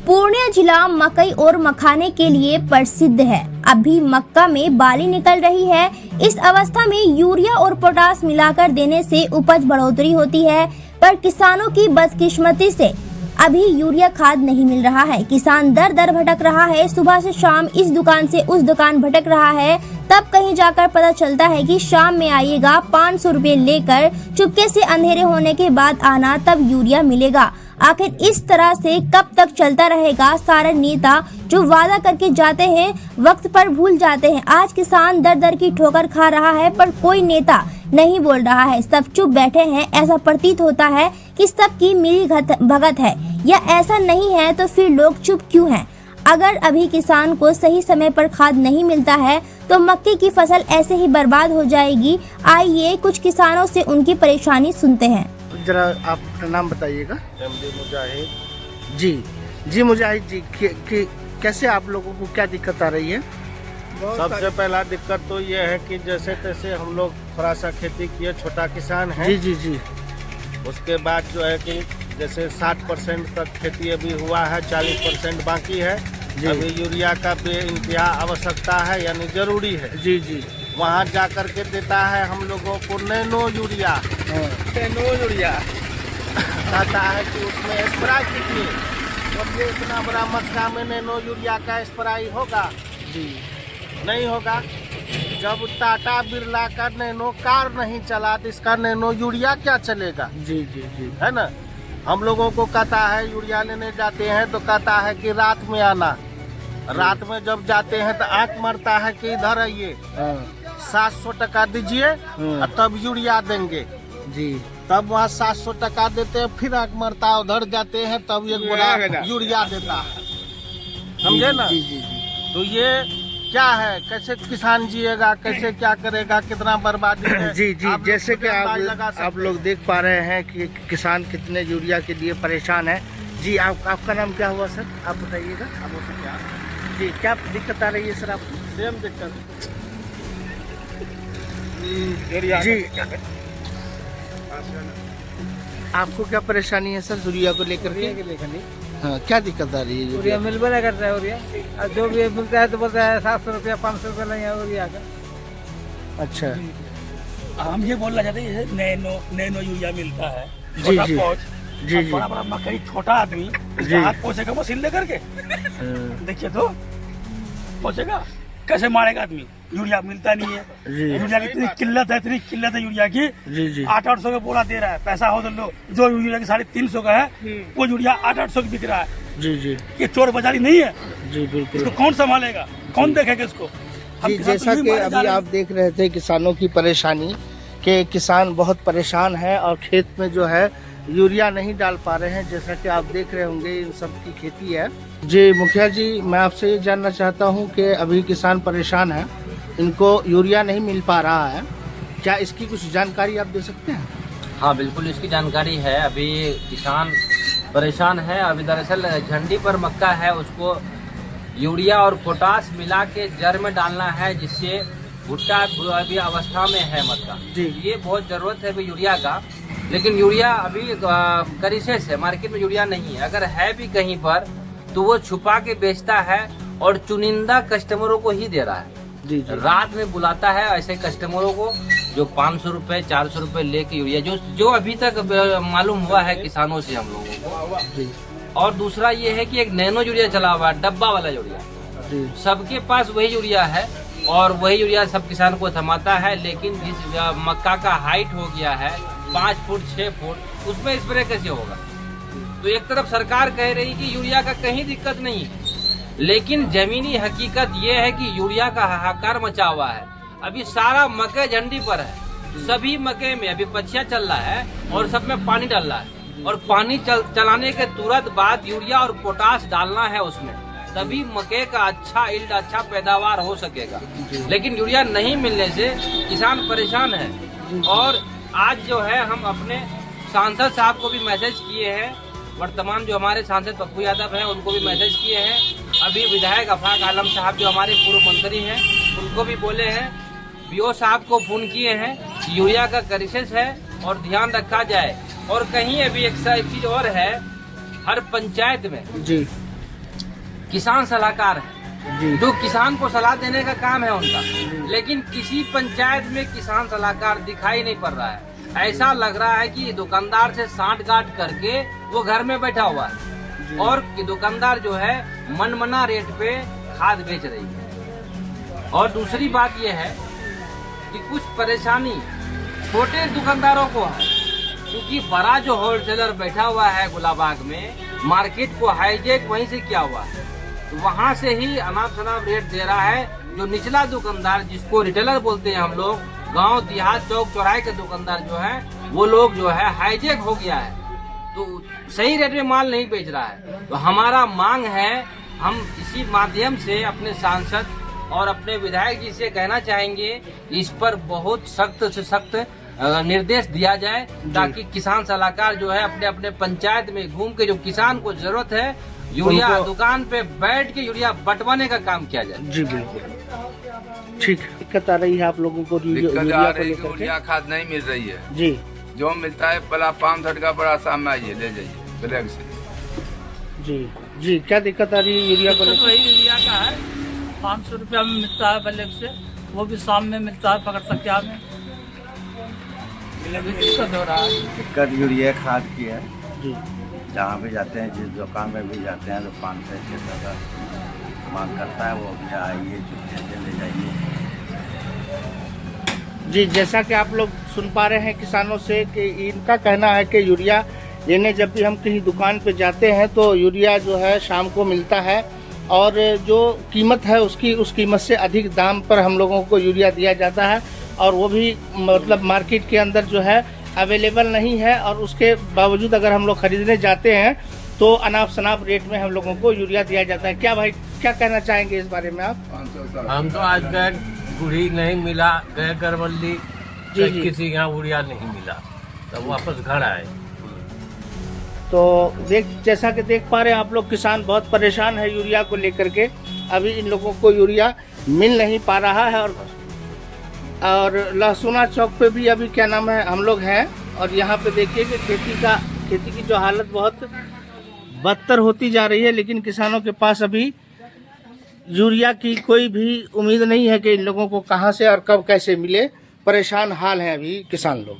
पूर्णिया जिला मकई और मखाने के लिए प्रसिद्ध है। अभी मक्का में बाली निकल रही है। इस अवस्था में यूरिया और पोटास मिलाकर देने से उपज बढ़ोतरी होती है, पर किसानों की बदकिस्मती से अभी यूरिया खाद नहीं मिल रहा है। किसान दर दर भटक रहा है। सुबह से शाम इस दुकान से उस दुकान भटक रहा है। तब कहीं जाकर पता चलता है कि शाम में आइएगा, 500 रुपए लेकर चुपके से अंधेरे होने के बाद आना, तब यूरिया मिलेगा। आखिर इस तरह से कब तक चलता रहेगा? सारे नेता जो वादा करके जाते हैं वक्त पर भूल जाते हैं। आज किसान दर दर की ठोकर खा रहा है, पर कोई नेता नहीं बोल रहा है। सब चुप बैठे हैं। ऐसा प्रतीत होता है कि सबकी मिली भगत है, या ऐसा नहीं है तो फिर लोग चुप क्यों हैं? अगर अभी किसान को सही समय पर खाद नहीं मिलता है तो मक्के की फसल ऐसे ही बर्बाद हो जाएगी। आइए कुछ किसानों से उनकी परेशानी सुनते हैं। जरा आप अपना नाम बताइएगा। एमडी मुजाहिद। जी मुजाहिद जी, कैसे आप लोगों को क्या दिक्कत आ रही है? सबसे पहला दिक्कत तो ये है कि जैसे तैसे हम लोग थोड़ा सा खेती किए, छोटा किसान है। जी। उसके बाद जो है कि जैसे 60% तक खेती अभी हुआ है, 40% बाकी है। अभी यूरिया का बेइंतहा आवश्यकता है, यानी जरूरी है। जी वहाँ जा कर के देता है हम लोगों को नैनो यूरिया। कहता है कि उसमें स्प्रे कीजिए। अब ये इतना बड़ा मक्का में नैनो यूरिया का स्प्रे होगा? जी नहीं होगा। जब टाटा बिरला का नैनो कार नहीं चला तो इसका नैनो यूरिया क्या चलेगा? जी है ना। हम लोगों को कहता है यूरिया लेने जाते हैं तो कहता है कि रात में आना। रात में जब जाते हैं तो आंख मारता है कि इधर आइए, 700 टका दीजिए और तब यूरिया देंगे। जी तब वहाँ 700 टका देते हैं, फिर आंख मारता है, उधर जाते हैं तब एक बोरा यूरिया देता है। समझे ना। जी तो ये क्या है? कैसे किसान जिएगा? कैसे क्या करेगा? कितना बर्बादी है। जी जैसे कि आप लोग देख पा रहे हैं कि किसान कितने यूरिया के लिए परेशान है। जी आपका नाम क्या हुआ सर? आप बताइएगा। जी क्या दिक्कत आ रही है सर आपको? सेम दिक्कत जी आपको क्या परेशानी है सर यूरिया को लेकर के? हाँ, क्या दिक्कत आ रही है? यूरिया मिलबे नहीं करता है। यूरिया और जो भी मिलता है तो बोलता है 700 रुपया 500 रुपया नहीं है यूरिया का। अच्छा हम ये बोलना चाहते हैं, नैनो यूरिया मिलता है। जी बड़ा मकई छोटा आदमी हाथ पोछेगा मशीन लेकर के। देखिए तो पोछेगा, कैसे मारेगा आदमी? यूरिया मिलता नहीं है। यूरिया की इतनी किल्लत है यूरिया की। 800 का बोरा दे रहा है। पैसा हो तो लो, जो यूरिया की 350 का है वो यूरिया 800 की बिक रहा है। जी ये चोर बाजारी नहीं है? जी बिल्कुल। इसको कौन संभालेगा? कौन देखेगा इसको? जी जैसा कि अभी आप देख रहे थे किसानों की परेशानी, कि किसान बहुत परेशान है और खेत में जो है यूरिया नहीं डाल पा रहे हैं। जैसा कि आप देख रहे होंगे इन सब की खेती है। जी मुखिया जी, मैं आपसे ये जानना चाहता हूँ कि अभी किसान परेशान है, इनको यूरिया नहीं मिल पा रहा है, क्या इसकी कुछ जानकारी आप दे सकते हैं? हाँ बिल्कुल, इसकी जानकारी है। अभी किसान परेशान है। अभी दरअसल झंडी पर मक्का है, उसको यूरिया और पोटास मिला के जड़ में डालना है, जिससे भुट्टा अभी अवस्था में है मक्का। जी ये बहुत जरूरत है अभी यूरिया का, लेकिन यूरिया अभी क्राइसिस है, मार्केट में यूरिया नहीं है। अगर है भी कहीं पर तो वो छुपा के बेचता है और चुनिंदा कस्टमरों को ही दे रहा है। जी रात में बुलाता है ऐसे कस्टमरों को जो 500 रुपए 400 रुपए लेके यूरिया, जो अभी तक मालूम हुआ है किसानों से हम लोगों को। और दूसरा ये है कि एक नैनो यूरिया चला हुआ है, डब्बा वाला यूरिया। सबके पास वही यूरिया है और वही यूरिया सब किसान को थमाता है। लेकिन जिस मक्का का हाइट हो गया है 5 फुट 6 फुट, उसमें स्प्रे कैसे होगा? तो एक तरफ सरकार कह रही कि यूरिया का कहीं दिक्कत नहीं, लेकिन जमीनी हकीकत ये है कि यूरिया का हाहाकार मचा हुआ है। अभी सारा मकई झंडी पर है। सभी मकई में अभी पछिया चल रहा है और सब में पानी डाल रहा है, और पानी चलाने के तुरंत बाद यूरिया और पोटास डालना है उसमें, तभी मकई का अच्छा पैदावार हो सकेगा। लेकिन यूरिया नहीं मिलने से किसान परेशान है। और आज जो है हम अपने सांसद साहब को भी मैसेज किए हैं, वर्तमान जो हमारे सांसद पप्पू यादव हैं उनको भी मैसेज किए हैं। अभी विधायक अफाक आलम साहब जो हमारे पूर्व मंत्री हैं उनको भी बोले हैं। बीओ साहब को फोन किए हैं, यूरिया का क्राइसिस है और ध्यान रखा जाए। और कहीं अभी एक चीज और है, हर पंचायत में जी किसान सलाहकार है, जी जो किसान को सलाह देने का काम है उनका, लेकिन किसी पंचायत में किसान सलाहकार दिखाई नहीं पड़ रहा है। ऐसा लग रहा है कि दुकानदार से सांठ-गांठ करके वो घर में बैठा हुआ है और कि दुकानदार जो है मनमना रेट पे खाद बेच रही है। और दूसरी बात यह है कि कुछ परेशानी छोटे दुकानदारों को है, क्योंकि बड़ा जो होलसेलर बैठा हुआ है गुलाबाग में, मार्केट को हाईजेक वहीं से किया हुआ है, तो वहाँ से ही अनाप शनाप रेट दे रहा है। जो निचला दुकानदार, जिसको रिटेलर बोलते हैं हम लोग, गांव देहात चौक चौराहे के दुकानदार जो है, वो लोग जो है हाईजेक हो गया है, तो सही रेट में माल नहीं बेच रहा है। तो हमारा मांग है, हम इसी माध्यम से अपने सांसद और अपने विधायक जी से कहना चाहेंगे कि इस पर बहुत सख्त से सख्त निर्देश दिया जाए, ताकि किसान सलाहकार जो है अपने अपने पंचायत में घूम के जो किसान को जरूरत है यूरिया, दुकान पे बैठ के यूरिया बंटवाने का काम किया जाए। जी बिल्कुल, ठीक है। दिक्कत आ रही है आप लोगों को दिक्कत आ यूरिया को रही है कि लेकर के? यूरिया खाद नहीं मिल रही है। जी जो मिलता है पहला 500 का बड़ा सामने आइए ले जाइए ब्लैक से। जी जी, क्या दिक्कत आ रही है यूरिया को तो लेकर? वही यूरिया का है, 500 रुपया में मिलता है ब्लैक से, वो भी शाम में मिलता है पकड़ सकते में। दिक्कत हो रहा है। दिक्कत यूरिया खाद की है। जी जहाँ भी जाते हैं, जिस दुकान में भी जाते हैं, तो 500-600 का मांग करता है, वो भैया आइए चुपके ले जाइए। जी, जैसा कि आप लोग सुन पा रहे हैं किसानों से कि इनका कहना है कि यूरिया लेने जब भी हम कहीं दुकान पे जाते हैं तो यूरिया जो है शाम को मिलता है, और जो कीमत है उस कीमत से अधिक दाम पर हम लोगों को यूरिया दिया जाता है, और वो भी मतलब मार्केट के अंदर जो है अवेलेबल नहीं है। और उसके बावजूद अगर हम लोग खरीदने जाते हैं तो अनाप शनाप रेट में हम लोगों को यूरिया दिया जाता है। क्या भाई, क्या कहना चाहेंगे इस बारे में आप? हम तो आज गए, गुड़ी नहीं मिला, गए गरवल्ली, जी जी। किसी यहाँ यूरिया नहीं मिला, तब वापस घर आए। तो जैसा कि देख पा रहे हैं आप लोग, किसान बहुत परेशान है यूरिया को लेकर के। अभी इन लोगों को यूरिया मिल नहीं पा रहा है। और लहसुना चौक पे भी अभी क्या नाम है हम लोग हैं, और यहाँ पे देखिए कि खेती की जो हालत बहुत बदतर होती जा रही है, लेकिन किसानों के पास अभी यूरिया की कोई भी उम्मीद नहीं है कि इन लोगों को कहाँ से और कब कैसे मिले। परेशान हाल हैं अभी किसान लोग।